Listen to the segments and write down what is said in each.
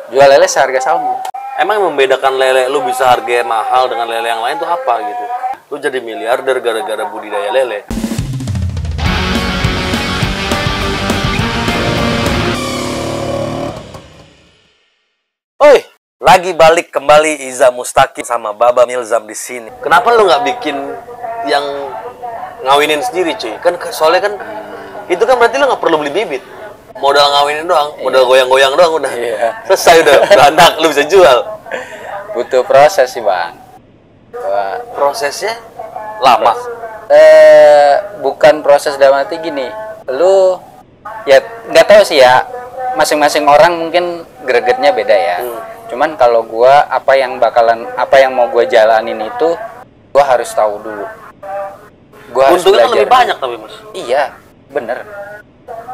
jual lele seharga salmon. Emang yang membedakan lele lu bisa harga mahal dengan lele yang lain tuh apa gitu? Lu jadi miliarder gara-gara budidaya lele. Oi, lagi balik kembali Iza Mustaqim sama Baba Milzam di sini. Kenapa lu nggak bikin yang ngawinin sendiri, cuy? Kan soalnya kan itu kan berarti lu nggak perlu beli bibit. Modal ngawinin doang, modal goyang-goyang doang udah. Selesai udah, beranak lu bisa jual. Butuh proses sih, Bang. Prosesnya lama. Bukan proses dalam arti gini. Lu ya nggak tahu sih ya. Masing-masing orang mungkin gregetnya beda ya. Cuman kalau gua apa yang mau gua jalanin itu gua harus tahu dulu. Gua harus untungnya kan belajar lebih banyak tapi, Mas. Iya, bener.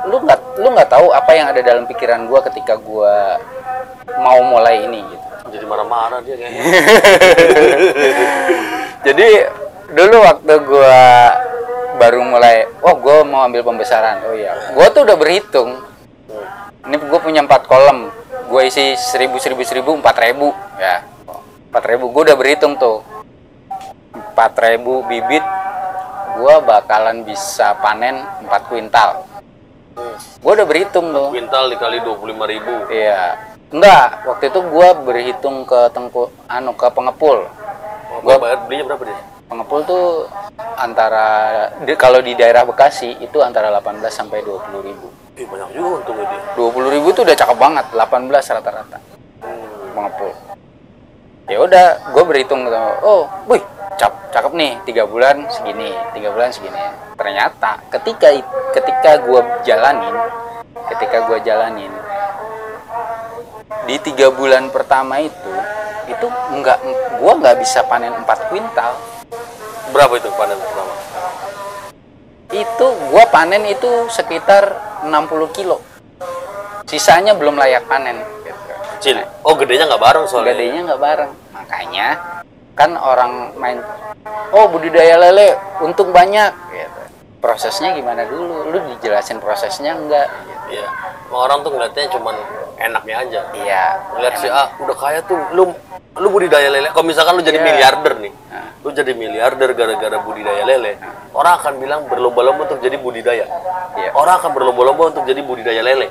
Lu nggak tahu apa yang ada dalam pikiran gua ketika gua mau mulai ini gitu. Jadi marah-marah dia kayaknya. Jadi dulu waktu gua baru mulai, gua mau ambil pembesaran. Oh iya, gua tuh udah berhitung. Ini gue punya 4 kolom, gue isi 1000, 4.000 ya. 4.000, gue udah berhitung tuh 4.000 bibit, gue bakalan bisa panen 4 kuintal. Gue udah berhitung tuh. Kuintal dikali 25.000. Iya, enggak, waktu itu gue berhitung ke ke pengepul. Gue bayar belinya berapa dia? Pengepul tuh kalau di daerah Bekasi itu antara 18 sampai 20.000. Banyak juga untungnya dia. 20.000 tuh udah cakep banget, 18 rata-rata. Pengepul. Ya udah, gue berhitung gitu. Oh, wih, cakep nih, 3 bulan segini, 3 bulan segini. Ternyata ketika gue jalanin, di 3 bulan pertama itu gue nggak bisa panen 4 kuintal. Berapa itu panen pertama? Itu gue panen itu sekitar 60 kilo. Sisanya belum layak panen gitu. Kecil. Oh, gedenya nggak bareng soalnya. Gedenya nggak bareng. Makanya kan orang main budidaya lele untung banyak gitu. Prosesnya gimana dulu? Lu dijelasin prosesnya enggak gitu. Iya. Orang tuh ngeliatnya cuman enaknya aja. Iya. Ngeliat si udah kaya tuh, lu budidaya lele. Kalau misalkan lu jadi miliarder nih. Lu jadi miliarder gara-gara budidaya lele. Orang akan bilang berlomba-lomba untuk jadi budidaya. Orang akan berlomba-lomba untuk jadi budidaya lele.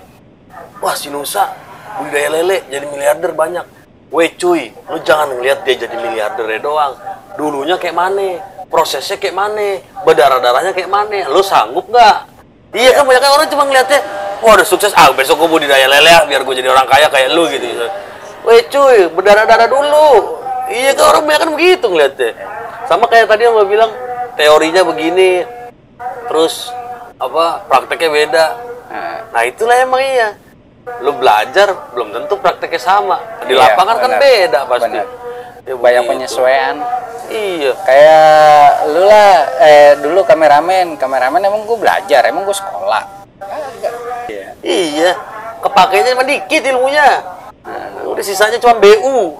Wah, si Nusa budidaya lele jadi miliarder banyak. Weh cuy, lu jangan ngeliat dia jadi miliarder doang. Dulunya kayak mana? Prosesnya kayak mana? Berdarah-darahnya kayak mana? Lu sanggup nggak? Iya kan, banyak orang cuma ngeliatnya, wah udah sukses, besok gue budidaya lele biar gue jadi orang kaya kayak lu gitu. Weh cuy, berdarah-darah dulu. Iya kan, orang banyak kan begitu ngeliatnya. Sama kayak tadi yang lo bilang, teorinya begini, terus prakteknya beda. Nah itulah emang iya. Lu belajar belum tentu prakteknya sama. Di lapangan kan beda pasti. Ya, banyak penyesuaian. Iya. Kayak lu lah, dulu kameramen emang gue belajar, emang gue sekolah. Iya. Kepakainya cuma dikit ilmunya. Udah sisanya cuma BU.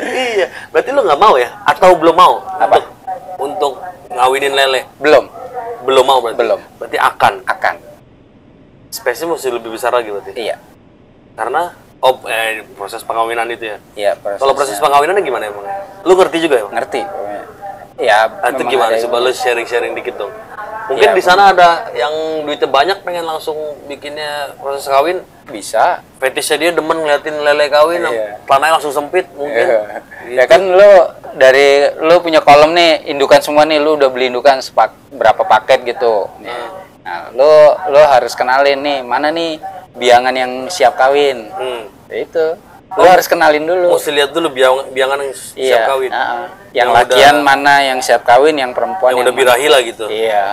Iya. Berarti lu nggak mau ya? Atau belum mau? Apa? Untuk ngawinin lele? Belum mau berarti? Belum. Berarti akan? Akan. Spesies mesti lebih besar lagi berarti? Iya. Karena proses pengawinan itu ya? Iya. Kalau proses pengawinannya gimana emang? Lu ngerti juga ya? Ngerti. Ya. Itu gimana? Coba lu sharing-sharing dikit dong. Mungkin di sana ada yang duitnya banyak pengen langsung bikinnya proses kawin. Bisa. Fetisnya dia demen ngeliatin lele kawin, plananya langsung sempit mungkin. Gitu. Ya kan lu punya kolom nih, indukan semua nih, lu udah beli indukan berapa paket gitu. Nah, lu harus kenalin nih, mana nih biangan yang siap kawin. Ya itu. Lu harus kenalin dulu. Mesti lihat dulu biangan yang siap kawin. Yang lakian mana yang siap kawin, yang perempuan yang udah birahi lah gitu. Iya.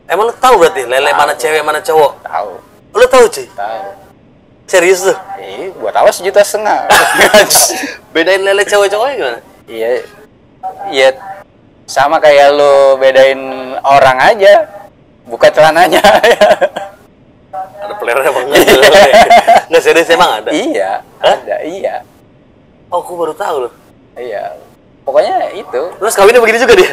Emang lu tahu berarti lele mana cewek mana cowok? Tahu. Lu tahu, cuy? Tahu. Serius tuh? Buat apa 1,5 juta? Bedain lele cewek-cowoknya gimana? Iya. Iya. Sama kayak lu bedain orang aja. Buka celananya. Ada pelernya apa enggak? Nggak, serius emang ada? Iya. Hah? Ada, iya. Oh, aku baru tahu loh. Iya. Pokoknya itu. Terus kawinnya begini juga dia?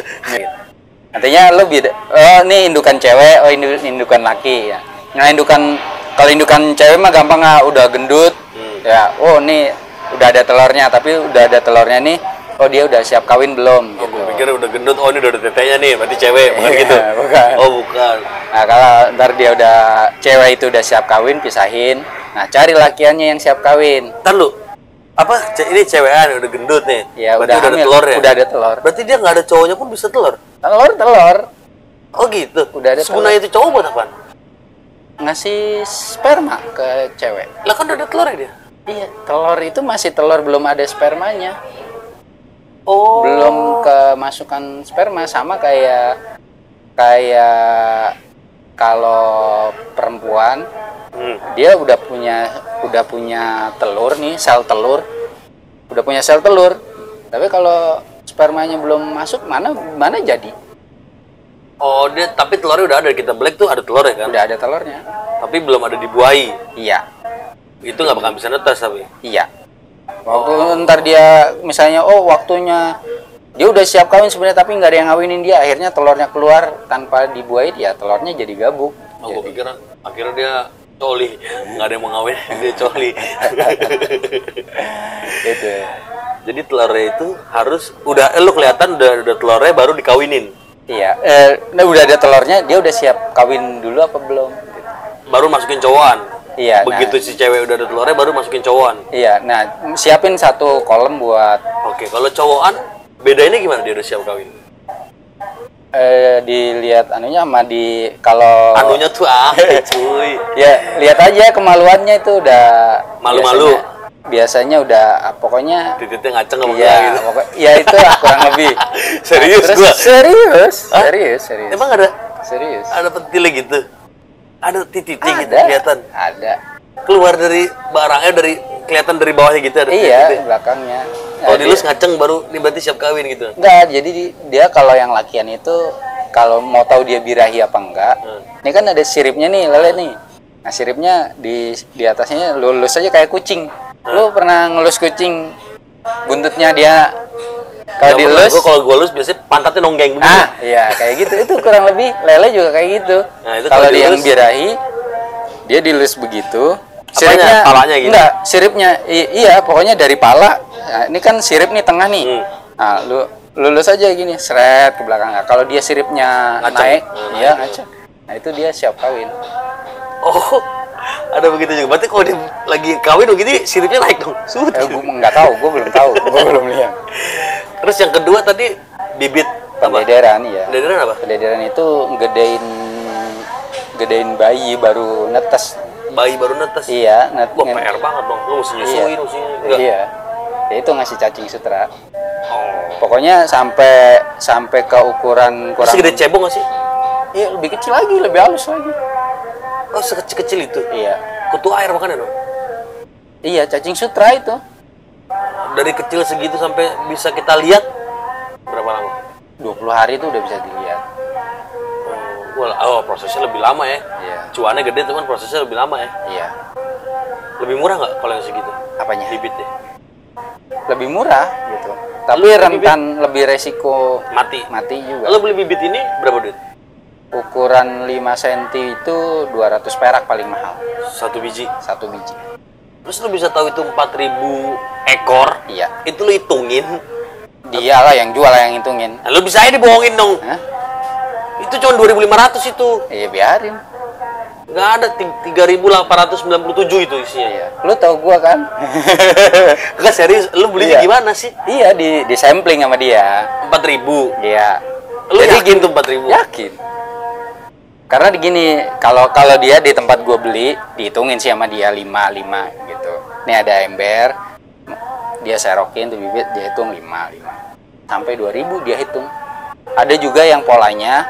Artinya lu beda. Oh, ini indukan cewek, ini indukan laki ya. Nah, indukan Kalau indukan cewek mah gampang udah gendut. Ya, oh nih udah ada telurnya, tapi udah ada telurnya nih. Oh dia udah siap kawin belum? Oh, Gitu. gue pikir udah gendut. Oh ini udah ada tetenya nih, berarti cewek, bukan gitu? Bukan. Oh bukan. Nah kalau ntar dia udah cewek itu udah siap kawin, pisahin. Nah cari lakiannya yang siap kawin. Ntar lu, apa ini cewekan udah gendut nih? Ya berarti udah ada hamil, telur ya? udah ada telur. Berarti dia nggak ada cowoknya pun bisa telur? Telur. Oh gitu. Udah ada Seguna telur. itu cowok buat apaan? Ngasih sperma ke cewek. Lah kan udah ada telurnya dia. Iya, telur itu masih telur, belum ada spermanya. Oh. Belum kemasukan sperma, sama kayak kalau perempuan dia udah punya telur nih, sel telur. Udah punya sel telur. Tapi kalau spermanya belum masuk, mana jadi? Oh, dia tapi telurnya udah ada. Kita Black tuh ada telur ya kan? Udah ada telurnya. Tapi belum ada dibuahi. Iya. Itu nggak bakal bisa netas tapi. Iya. Waktu ntar dia misalnya waktunya dia udah siap kawin sebenarnya, tapi nggak ada yang ngawinin dia, akhirnya telurnya keluar tanpa dibuahi, dia telurnya jadi gabuk. Oh, gue pikir akhirnya dia coli, nggak ada yang mau ngawin, dia coli. Gitu. Jadi telurnya itu harus lu kelihatan udah telurnya baru dikawinin. Iya. Nah udah ada telurnya, dia udah siap kawin dulu apa belum? Gitu. Baru masukin cowokan. Iya. Begitu si cewek udah ada telurnya baru masukin cowokan. Iya. Nah siapin satu kolom buat. Oke, kalau cowokan bedainnya gimana dia udah siap kawin? Dilihat anunya sama di anunya tuh cuy. Ya lihat aja kemaluannya itu udah malu-malu. Biasanya udah pokoknya titiknya ngaceng apa iya, gitu. Ya itu kurang lebih. Serius terus, gua? Serius. Emang ada? Serius. Ada pentilnya gitu? Ada titiknya gitu Ada, kelihatan? Ada. Keluar dari barangnya kelihatan dari bawahnya gitu ada Iya, titiknya? belakangnya. Kalau dilus ngaceng baru ini berarti siap kawin gitu? Enggak, jadi dia kalau yang lakian itu kalau mau tahu dia birahi apa enggak, ini kan ada siripnya nih, lele nih. Nah siripnya di atasnya lulus aja kayak kucing. Lu pernah ngelus kucing buntutnya dia kalau dilus? Kalau gue lulus biasanya pantatnya nonggeng begitu. Iya kayak gitu. Itu kurang lebih lele juga kayak gitu. Nah, kalau dia yang birahi, dia dilus begitu. Siripnya, palanya gitu? Enggak, siripnya iya pokoknya dari pala. Nah, ini kan sirip nih tengah nih. Nah, lu lulus aja gini, seret ke belakang. Nah, kalau dia siripnya naik, iya ngaceng. Nah, itu dia siap kawin. Oh, ada begitu juga. Berarti kalau dia lagi kawin begini siripnya naik dong. Gue nggak tahu, gue belum tahu, gue belum lihat. Terus yang kedua tadi bibit Pendederan, iya. Pendederan apa? Pendederan itu gedein bayi baru netes. Bayi baru netes? Iya. Wah, PR banget dong. Lu mesti nyusuin, Iya. Ya, itu ngasih cacing sutra. Oh. Pokoknya sampai ke ukuran kurang. Segede cebong nggak sih? Iya, lebih kecil lagi, lebih halus lagi. Oh, sekecil-kecil itu? Iya. Kutu air makanya dong? Iya, cacing sutra itu. Dari kecil segitu sampai bisa kita lihat berapa lama? 20 hari itu udah bisa dilihat. Oh, prosesnya lebih lama ya? Iya. Cuannya gede teman, prosesnya lebih lama ya? Iya. Lebih murah nggak kalau yang segitu? Apanya? Bibitnya? Lebih murah gitu. Tapi rentan lebih resiko mati juga. Lo beli bibit ini berapa duit? Ukuran 5 cm itu 200 perak paling mahal. Satu biji? Satu biji. Terus lo bisa tahu itu 4.000 ekor? Iya. Itu lo hitungin? Dialah yang jual, yang hitungin. Nah, lo bisa aja dibohongin dong. Hah? Itu cuma 2.500 itu. Iya biarin. Nggak ada 3.897 itu isinya. Iya. Lu tau gua kan? Enggak serius, lu belinya gimana sih? Iya, di sampling sama dia. 4.000. Iya. Lu jadi yakin tuh 4.000? Yakin. Karena gini, kalau dia di tempat gua beli, dihitungin sih sama dia 5 gitu. Nih ada ember, dia serokin tuh bibit, dia hitung 5 sampai 2.000 dia hitung. Ada juga yang polanya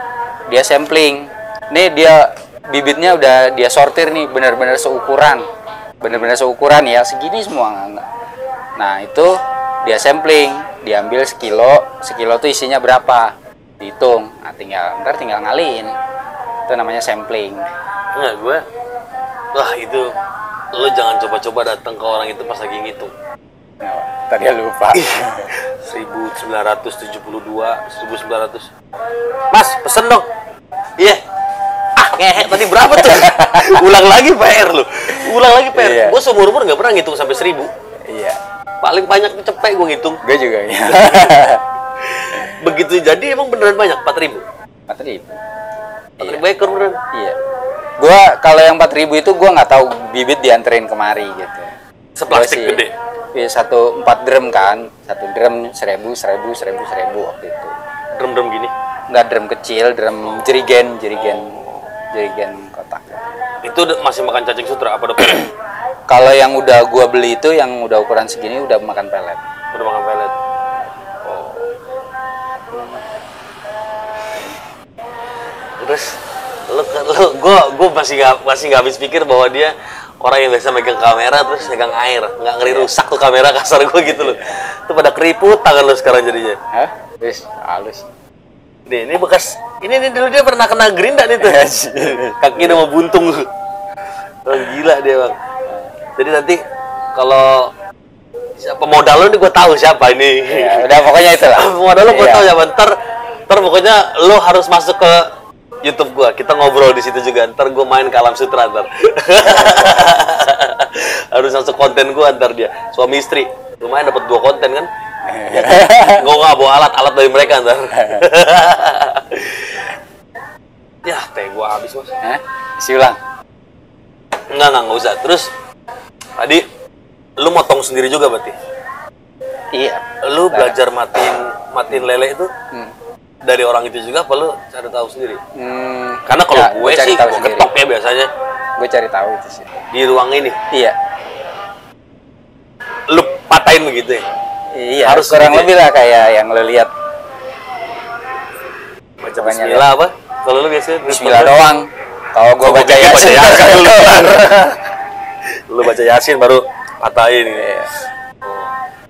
dia sampling. Nih dia bibitnya udah dia sortir nih, benar-benar seukuran ya, segini semua. Nah itu dia sampling, diambil sekilo tuh isinya berapa, dihitung. Nah ntar tinggal ngaliin, itu namanya sampling. Enggak, wah itu lo jangan coba-coba datang ke orang itu pas lagi ngitung. Tadi lupa. 1972, 1900. Mas, pesen dong. Iya. ngehe tadi berapa tuh? Ulang lagi PR lu. Ulang lagi PR. Iya. Gue seumur-umur nggak pernah ngitung sampai 1000. Iya. Paling banyak cepet gue ngitung. Gue juga ya. Begitu jadi emang beneran banyak 4000. 4.000. 4000 ekor beneran. Iya. Gua kalau yang 4.000 itu gua nggak tahu bibit dianterin kemari gitu. Seplastik Gua sih, gede. Iya, 4 drum kan. 1 drum 1.000 waktu itu. Drum-drum gini. Nggak drum kecil, drum jerigen kotak. Itu masih makan cacing sutra apa udah pelet? Kalau yang udah gua beli itu yang udah ukuran segini udah makan pelet. Udah makan pelet. Terus gue masih nggak habis pikir bahwa dia orang yang biasa megang kamera terus megang air, nggak ngeri rusak tuh kamera kasar gue gitu loh. Itu pada keriput tangan lo sekarang jadinya. Hah? Wis, halus. Nih, ini bekas, ini dulu dia pernah kena gerinda nih tuh. Kaki udah mau buntung. Oh, gila dia bang. Jadi nanti kalau siapa modal lo nih gue tahu siapa ini. Ya, udah pokoknya itu lah. Modal lo gue tahu siapa. Ntar pokoknya lo harus masuk ke YouTube gua, kita ngobrol di situ juga. Ntar gua main ke Alam Sutra ntar. Harus masuk konten gua ntar dia. Suami istri, lumayan dapat 2 konten kan? Gua nggak bawa alat dari mereka ntar. Ya, teh gua habis mas. Isi ulang. Enggak usah. Terus tadi lu motong sendiri juga berarti? Iya. Lu belajar matiin lele itu? Dari orang itu juga apa lu cari tahu sendiri? Karena kalau gue sih gue ketok ya biasanya. Gue cari tahu itu sih. Di ruang ini? Iya. Lu patahin begitu ya? Iya, harus kurang gitu lebih lah kayak yang lu lihat. Baca bismillah apa? Kalau lu biasanya bismillah doang. Kalau gue baca yasin, lu baca yasin baru patahin gitu. Iya.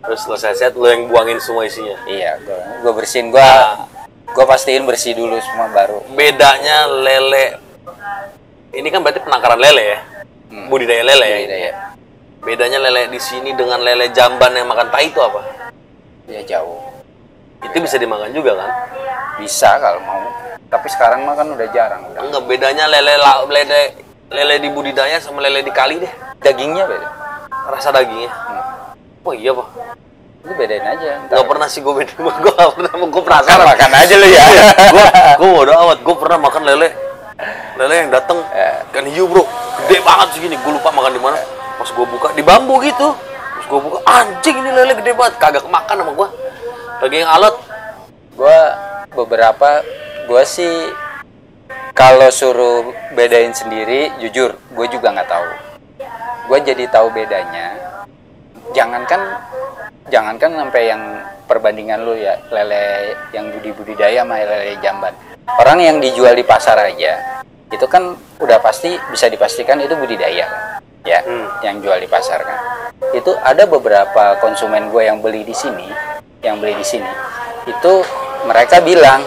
Terus selesai set lu yang buangin semua isinya. Iya, gue bersihin, gue pastiin bersih dulu semua baru. Bedanya lele ini kan berarti penangkaran lele ya, budidaya lele ya. Bedanya lele di sini dengan lele jamban yang makan tai itu apa? Ya jauh. Itu bisa dimakan juga kan? Bisa kalau mau. Tapi sekarang mah kan udah jarang. Enggak, bedanya lele di budidaya sama lele di kali deh. Dagingnya beda. Rasa dagingnya. Oh iya pak. Lu bedain aja. Gak pernah sih gue beda. Gue gak pernah. Gue penasaran. Makan aja lu ya. Gue bodo amat. Gue pernah makan lele yang dateng kan hiu bro. Gede banget segini. Gue lupa makan di mana. Pas gue buka di bambu gitu. Pas gue buka anjing ini lele gede banget. Kagak kemakan sama gue. Lagi yang alot. Gue sih kalau suruh bedain sendiri, jujur gue juga nggak tahu. Gue jadi tahu bedanya. Jangankan sampai yang perbandingan lu ya, lele yang budidaya sama lele jamban. Orang yang dijual di pasar aja, itu kan udah pasti bisa dipastikan itu budidaya, ya, yang jual di pasar kan. Itu ada beberapa konsumen gue yang beli di sini, itu mereka bilang,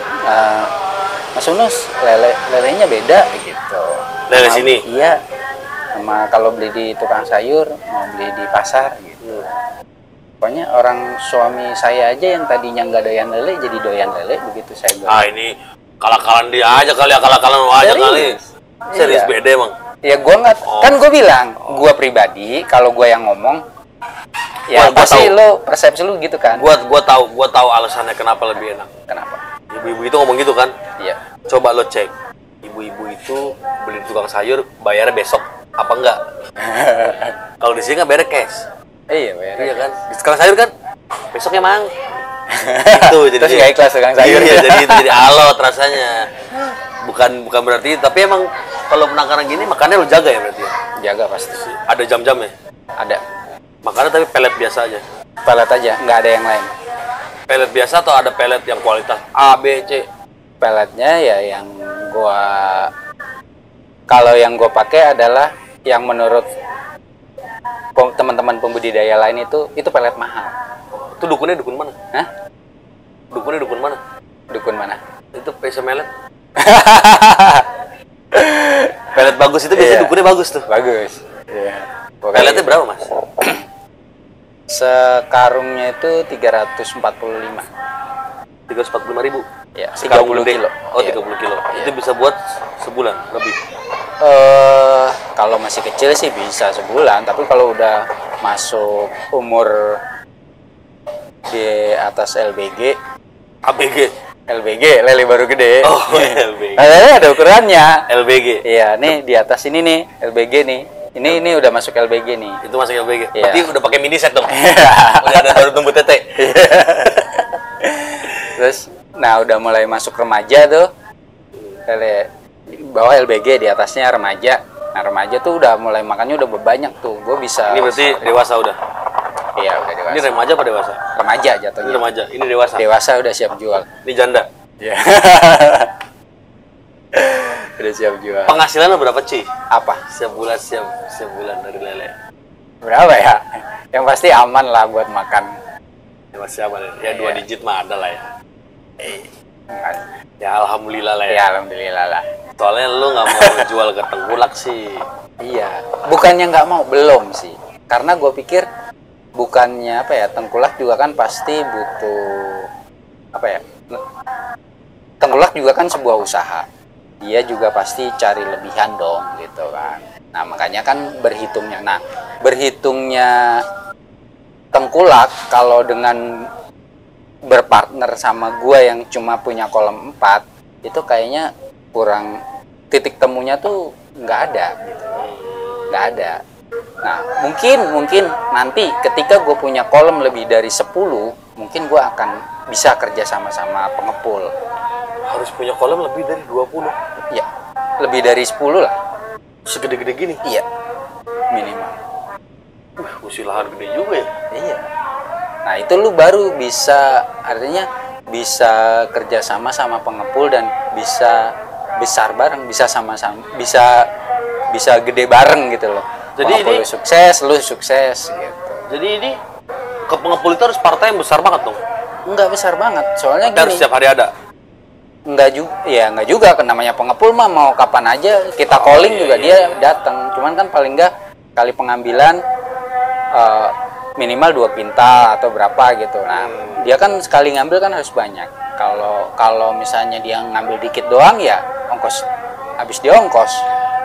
Mas Unus, lelenya beda gitu. Lele sini? Iya, sama kalau beli di tukang sayur, mau beli di pasar gitu. Pokoknya orang suami saya aja yang tadinya nggak doyan lele jadi doyan lele begitu saya bilang. Ini kalakalan dia aja kali, kalakalan aja kali. Serius beda emang. Ya gue nggak, kan gue bilang, gue pribadi kalau gue yang ngomong, ya pasti lo persepsi lo gitu kan. Gue tahu alasannya kenapa lebih enak. Kenapa? Ibu-ibu itu ngomong gitu kan? Iya. Coba lo cek, ibu-ibu itu beli di tukang sayur bayarnya besok apa enggak? Kalau di sini nggak bayar cash. Iya bayar. Iya kan? Di tukang sayur kan besoknya mang. Itu jadi terus nggak ikhlas tukang sayur. Iya, jadi alot rasanya. Bukan berarti, tapi emang kalau penangkaran gini makannya lo jaga ya berarti. Jaga pasti. Ada jam-jamnya? Ada. Makannya tapi pelet biasa aja. Pelet aja, nggak ada yang lain. Pelet biasa atau ada pelet yang kualitas A, B, C? Peletnya ya yang kalau yang gua pakai adalah yang menurut teman-teman pembudidaya lain itu pelet mahal. Itu dukunnya dukun mana? Hah? Dukunnya dukun mana? Dukun mana? Itu pesa melet. Pelet bagus itu biasanya dukunnya bagus tuh. Bagus. Iya. Peletnya berapa mas? Sekarungnya itu 345. 345.000. Ya, Sekarang 30 gede. kilo. Oh, Iya. 30 kilo. Itu bisa buat sebulan lebih. Kalau masih kecil sih bisa sebulan, tapi kalau udah masuk umur di atas LBG, ABG. lele baru gede. Oh, LBG. Lele ada ukurannya. LBG. Iya, nih di atas ini nih LBG nih. Ini udah masuk LBG nih. Itu masuk LBG. Iya. Berarti udah pakai mini set dong. Udah ada baru tumbuh tete. Terus, nah udah mulai masuk remaja tuh. Lele di bawah LBG, di atasnya remaja. Nah remaja tuh udah mulai makannya udah banyak tuh. Gue bisa. Ini berarti dewasa udah. Iya udah dewasa. Ini remaja apa dewasa? Remaja Ini jatuhnya. remaja. Ini dewasa. Dewasa udah siap jual. Ini janda. Iya. Udah siap jual. Penghasilan lo berapa, Ci? Apa? Setiap bulan dari lele. Berapa ya? Yang pasti aman lah buat makan. Ya masih apa ya? 2 digit mah ada lah ya. Enggak. Ya alhamdulillah lah ya. Ya alhamdulillah lah. Soalnya lu nggak mau jual ke tengkulak sih. Iya. Bukannya nggak mau, belum sih. Karena gue pikir bukannya apa ya, tengkulak juga kan pasti butuh apa ya? Tengkulak juga kan sebuah usaha. Dia juga pasti cari lebihan dong gitu kan. Nah makanya kan berhitungnya. Nah berhitungnya tengkulak kalau dengan berpartner sama gue yang cuma punya kolam 4 itu kayaknya kurang, titik temunya tuh nggak ada gitu. Nggak ada. Nah mungkin nanti ketika gue punya kolam lebih dari 10 mungkin gue akan bisa kerja sama pengepul. Harus punya kolam lebih dari 20. Ya lebih dari 10 lah. Segede-gede gini. Iya minimal. Mesti lahan gede juga ya. Iya. Nah itu lu baru bisa, artinya bisa kerjasama sama pengepul dan bisa besar bareng, bisa sama-sama, bisa gede bareng gitu loh. Jadi pengepul ini lu sukses gitu. Jadi ini ke pengepul itu harus partai yang besar banget dong. Enggak besar banget, soalnya Harus gini. setiap hari ada. Enggak juga kan, namanya pengepul mah mau kapan aja kita calling juga dia datang. Cuman kan paling enggak kali pengambilan minimal 2 kintal atau berapa gitu. Nah, dia kan sekali ngambil kan harus banyak. Kalau misalnya dia ngambil dikit doang ya ongkos, habis dia ongkos.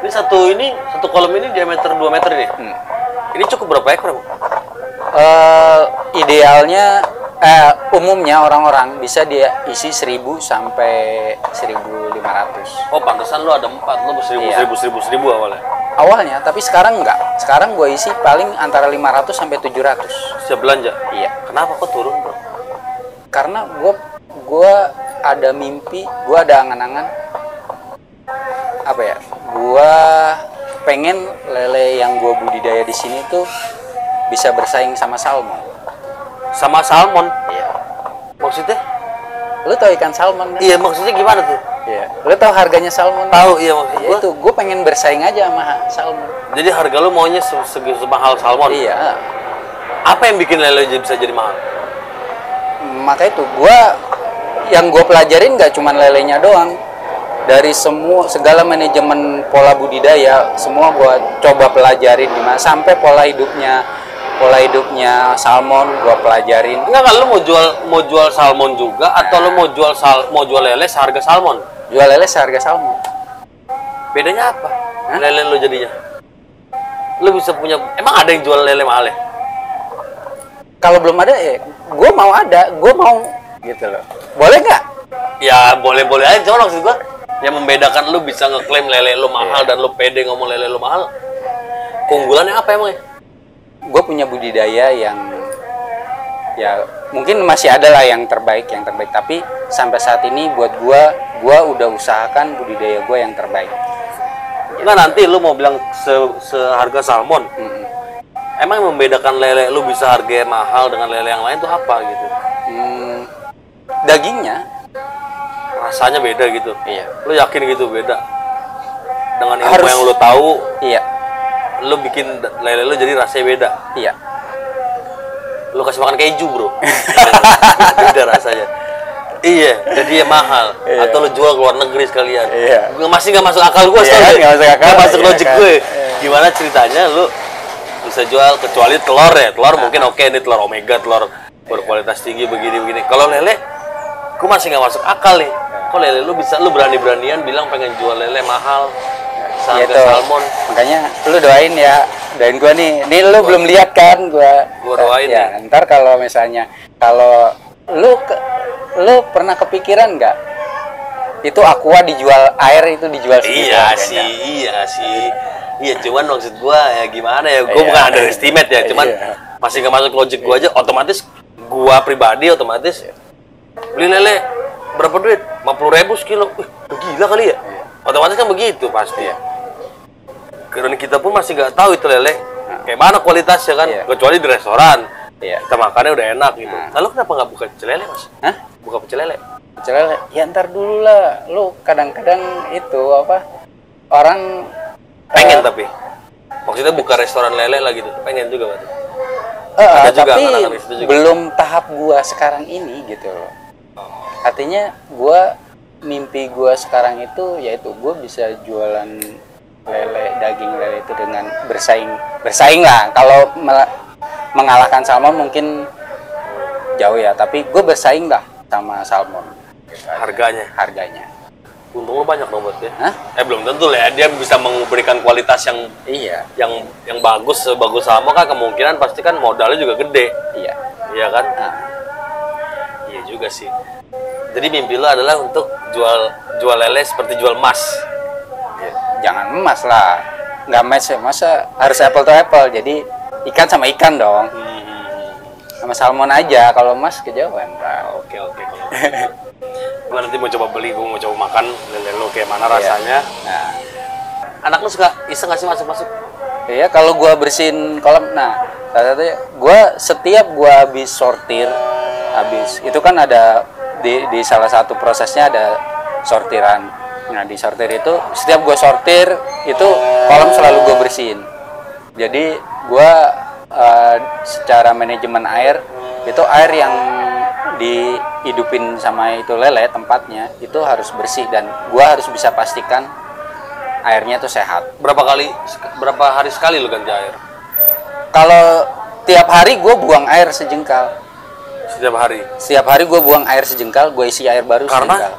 Ini satu kolam ini diameter 2 meter ini. Ini cukup berapa ekor, Bu? Idealnya umumnya orang-orang bisa dia isi 1000 sampai 1500. Oh, pantesan lu ada 4, lu Iya. 1000 awalnya. Awalnya, tapi sekarang enggak. Sekarang gue isi paling antara 500 sampai 700. Siap belanja. Iya. Kenapa kok turun, Bro? Karena gue ada mimpi, gue ada angan-angan apa ya? Gue pengen lele yang gue budidaya di sini tuh bisa bersaing sama salmon. Sama salmon. Iya. Maksudnya? Lu tau ikan salmon kan? Iya, maksudnya gimana tuh? Iya. Lu tau harganya salmon? Tahu, iya maksud Ya gua. itu, gue pengen bersaing aja sama salmon. Jadi harga lu maunya semahal salmon. Iya. Apa yang bikin lele bisa jadi mahal? Maka itu yang gue pelajarin nggak cuma lelenya doang, dari segala manajemen pola budidaya semua gue coba pelajarin gimana, sampai pola hidupnya salmon gue pelajarin. Enggak kan, lu mau jual salmon juga atau lu mau jual lele seharga salmon? Jual lele seharga salmon. Bedanya apa? Hah? Lele lu jadinya. Lu bisa punya, emang ada yang jual lele mahal ya? Kalau belum ada gue mau gitu loh. Boleh nggak? Ya boleh-boleh aja, cuma maksud gua yang membedakan lu bisa ngeklaim lele lu mahal dan lu pede ngomong lele lu mahal. Keunggulannya apa emangnya? Gue punya budidaya yang ya mungkin masih ada lah yang terbaik, tapi sampai saat ini buat gue udah usahakan budidaya gue yang terbaik. Nah nanti lu mau bilang seharga salmon. Emang yang membedakan lele lu bisa harganya mahal dengan lele yang lain tuh apa gitu? Dagingnya. Rasanya beda gitu. Iya. Lu yakin gitu beda? Dengan ilmu Harus. yang lu tahu, Iya. lu bikin lele lu jadi rasanya beda. Iya. Lu kasih makan keju, Bro. Beda rasanya. Iya, jadi ya mahal. Iya. Atau lu jual ke luar negeri sekalian. Iya. Masih nggak masuk akal gue, Iya, nggak masuk akal. Nggak masuk Iya, logik kan? gue. Iya. Gimana ceritanya lu bisa jual, kecuali telur ya. Telur mungkin oke, ini telur omega, telur berkualitas tinggi begini. Kalau lele gue masih nggak masuk akal nih. Kok lele lu berani-beranian bilang pengen jual lele mahal Ya sampai itu. salmon. Makanya lu doain ya. Doain gua nih. Nih lu belum lihat kan gua. Gua doain ya. Ntar kalau misalnya kalau lu pernah kepikiran nggak? Itu aqua dijual air itu dijual segitu Iya harganya? sih. Iya, cuman maksud gua ya gimana ya? Gua bukan underestimate ya, cuman masih nggak masuk logik gua aja. Otomatis gua pribadi otomatis beli lele berapa duit? 50.000 sekilo. Gila kali ya? Otomatis kan begitu pasti ya. Karena kita pun masih nggak tahu itu lele kayak mana kualitasnya kan, kecuali di restoran. Kita makannya udah enak gitu. Lalu kenapa nggak buka pecel lele, Mas? Hah? Buka pecel lele? Pecel lele? Ya ntar dulu lah. Lu kadang-kadang itu apa? Orang Pengen tapi. Maksudnya buka restoran lele lah gitu. Pengen juga berarti. Ada juga tapi anak-anak di situ juga. belum tahap gua sekarang ini gitu loh. Artinya mimpi gua sekarang itu yaitu gua bisa jualan lele, daging lele itu dengan bersaing lah. Kalau mengalahkan salmon mungkin jauh ya, tapi gue bersaing lah sama salmon. Harganya. Untung lo banyak dong buat dia. Hah? Belum tentu lah ya, dia bisa memberikan kualitas yang yang bagus sebagus salmon kan, kemungkinan pasti kan modalnya juga gede. Iya kan? Iya juga sih. Jadi mimpi lo adalah untuk jual lele seperti jual emas. Jangan emas lah, nggak match ya, masa harus apple to apple. Jadi ikan sama ikan dong, sama salmon aja. Kalau emas kejauhan. Oke kalau gue nanti mau coba beli, gue mau coba makan lele lo kayak mana rasanya. Anak lo suka iseng nggak sih masuk? Iya, kalau gue bersihin kolam, salah satunya setiap gue habis sortir, itu kan ada di salah satu prosesnya ada sortiran. Nah, di sortir itu setiap gue sortir itu kolam selalu gue bersihin. Jadi gue secara manajemen air itu air yang dihidupin sama itu lele tempatnya itu harus bersih dan gue harus bisa pastikan airnya tuh sehat. Berapa hari sekali lu ganti air? Kalau tiap hari gue buang air sejengkal. Setiap hari gue buang air sejengkal, gue isi air baru karena sejengkal.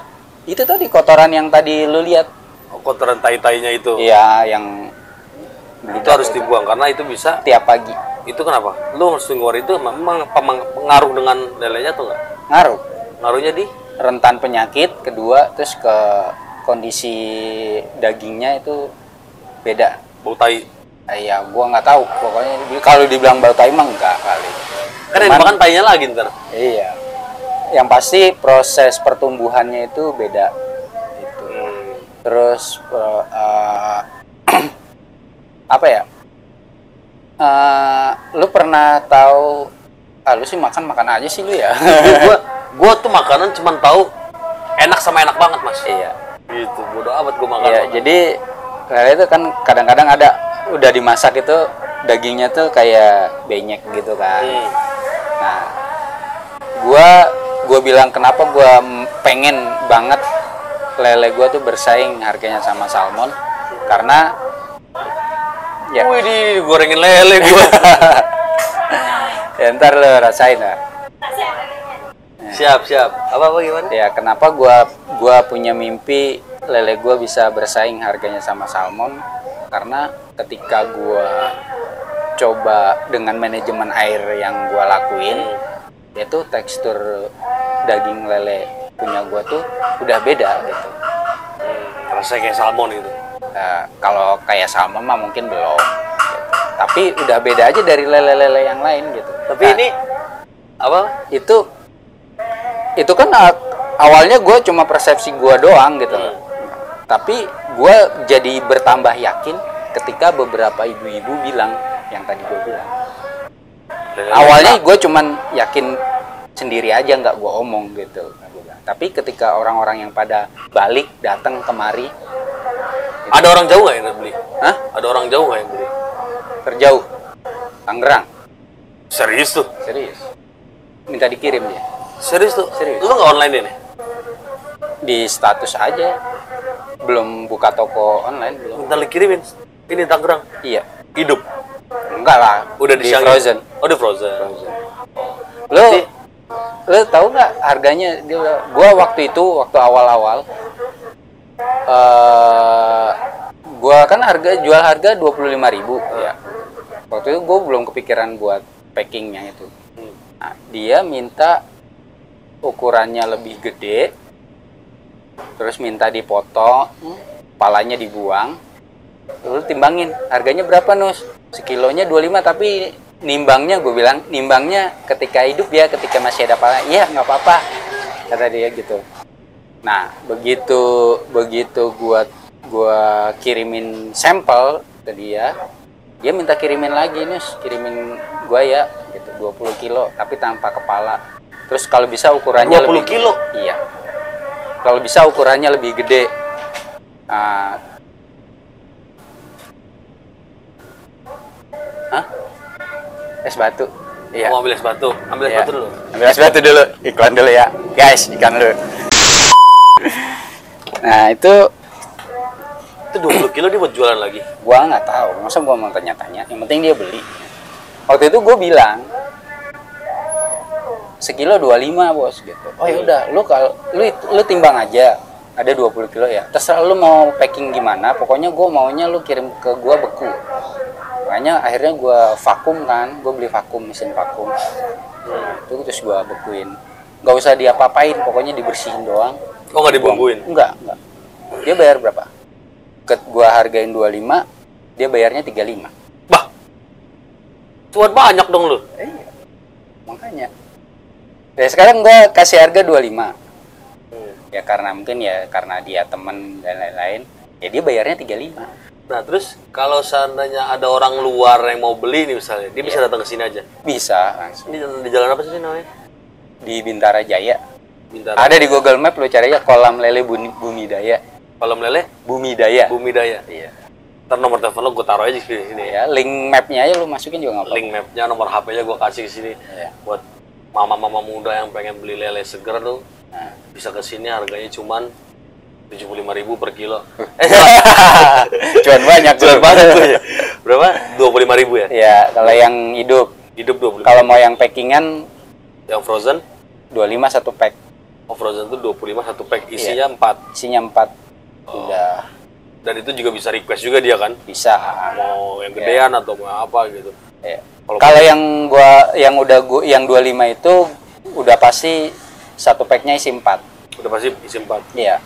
Itu tadi kotoran yang tadi lu lihat. Kotoran tai-tainya itu. Iya, yang itu harus dibuang karena itu bisa tiap pagi. Itu kenapa? Lu harus ngeluar itu memang pengaruh dengan lelenya tuh nggak? Ngaruh. Ngaruhnya di rentan penyakit, kedua terus ke kondisi dagingnya itu beda. Bau tai. Iya, gua nggak tahu. Pokoknya kalau dibilang bau tai mah enggak kali. Kan yang makan tainya lagi ntar. Iya. Yang pasti proses pertumbuhannya itu beda. Itu. Terus apa ya? Lu pernah tahu? Lu sih makan aja sih lu ya. gua tuh makanan cuman tahu enak sama enak banget, Mas. Iya. Gitu. Bodo amat gua makan. Iya, jadi lele itu kan kadang-kadang ada udah dimasak itu dagingnya tuh kayak benyek gitu kan. Nah, gua bilang kenapa gua pengen banget lele gua tuh bersaing harganya sama salmon karena ya. Wih, digorengin lele gua. Ya, ntar lo rasain lah. Siap. Apa gimana? Ya, kenapa gua punya mimpi lele gua bisa bersaing harganya sama salmon karena ketika gua coba dengan manajemen air yang gua lakuin, yaitu tekstur daging lele punya gua tuh udah beda gitu. Rasanya kayak salmon gitu. Kalau kayak salmon mah mungkin belum. Gitu. Tapi udah beda aja dari lele-lele yang lain gitu. Tapi ini apa? Itu kan awalnya gue cuma persepsi gue doang gitu. Tapi gue jadi bertambah yakin ketika beberapa ibu-ibu bilang yang tadi gue bilang. Awalnya gue cuman yakin sendiri aja, nggak gue omong gitu. Tapi ketika orang-orang yang pada balik datang kemari, gitu. Ada orang jauh nggak yang beli? Hah? Ada orang jauh nggak yang beli? Terjauh, Tangerang. Serius tuh? Serius. Minta dikirim dia. Serius tuh? Serius. Lu nggak online ini? Di status aja. Belum buka toko online belum. Minta dikirimin. Ini Tangerang. Iya. Hidup. Enggak lah. Udah di frozen. Oh, di frozen. Lu Lu tahu nggak harganya? Gua waktu awal-awal gua kan jual harga 25.000 ya. Waktu itu gua belum kepikiran buat packingnya itu. Nah, dia minta ukurannya lebih gede, terus minta dipotong, kepalanya dibuang, terus timbangin harganya berapa Nus? Sekilonya 25, tapi nimbangnya, gue bilang nimbangnya ketika hidup ya, ketika masih ada pala, iya nggak apa-apa kata dia gitu. Nah begitu gua kirimin sampel ke dia minta kirimin lagi, Nus, kirimin gua ya gitu 20 kilo tapi tanpa kepala. Terus kalau bisa ukurannya 20 lebih kilo? Iya. Kalau bisa ukurannya lebih gede. Hah? Es batu. Iya. Mau ambil es batu. Ambil es batu dulu. Ambil es batu dulu. Iklan dulu ya. Guys, iklan dulu. Nah, itu 20 kilo dia buat jualan lagi. Gua nggak tahu. Masa gua mau tanya-tanya. Yang penting dia beli. Waktu itu gua bilang sekilo 25 bos gitu. Oh ya udah, lu timbang aja. Ada 20 kilo ya. Terserah lu mau packing gimana. Pokoknya gua maunya lu kirim ke gua beku. Makanya akhirnya gue vakum kan, gue beli vakum, mesin vakum. Itu terus gue bekuin. Gak usah diapa-apain, pokoknya dibersihin doang. Oh nggak dibumbuin? Enggak. Dia bayar berapa? Gue hargain 25, dia bayarnya 35. Bah, cuan banyak dong lu. Iya, makanya. Ya sekarang gue kasih harga 25. Ya karena mungkin ya karena dia temen dan lain-lain, ya dia bayarnya 35. Nah terus kalau seandainya ada orang luar yang mau beli nih misalnya, dia bisa datang ke sini aja? Bisa langsung. Di jalan apa sih namanya? Di Bintara Jaya. Bintara. Ada di Google Map, lu cari aja kolam lele Bumi Daya. Kolam lele? Bumi Daya. Bumi Daya. Iya. Ntar nomor telepon lo gue taruh aja di sini. Ya, link mapnya aja lu masukin juga nggak apa-apa. Link mapnya, nomor HP-nya gue kasih ke sini. Iya. Buat mama-mama muda yang pengen beli lele seger tuh, bisa ke sini, harganya cuman 75.000 per kilo. Cuan banyak. Cuan banget tuh ya. Berapa? 25.000 ya? Ya, kalau yang hidup. Hidup 25. Kalau mau yang packingan, yang frozen 25 satu pack. Oh, frozen tuh 25 satu pack, isinya Iya. 4. Isinya 4. Udah. Dan itu juga bisa request juga dia kan? Bisa. Mau yang gedean atau mau apa gitu. Ya. Kalau yang 25 itu udah pasti satu packnya isi 4. Udah pasti isi 4. Iya.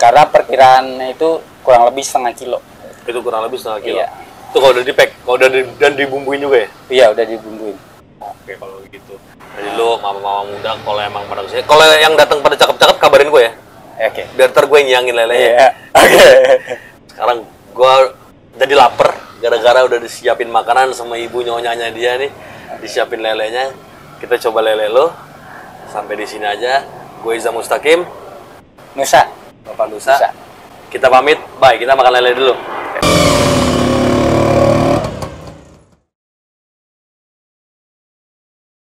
Karena perkiraan itu kurang lebih setengah kilo. Itu kurang lebih setengah kilo. Iya. Itu kalau udah di pack, kalau dan dibumbuin juga ya? Iya, udah dibumbuin. Oke, kalau gitu. Jadi lo mama-mama muda kalau emang pada kesini, kalau yang datang pada cakep-cakep kabarin gue ya. Oke. Biar ntar gue nyangin lelenya. Iya. Oke. Sekarang gue jadi lapar gara-gara udah disiapin makanan sama ibu nyonyanya dia nih, disiapin lelenya. Kita coba lele lo. Sampai di sini aja. Gue Iza Mustaqim. Nusa. Bapak Nusa. Kita pamit. Bye. Kita makan lele dulu.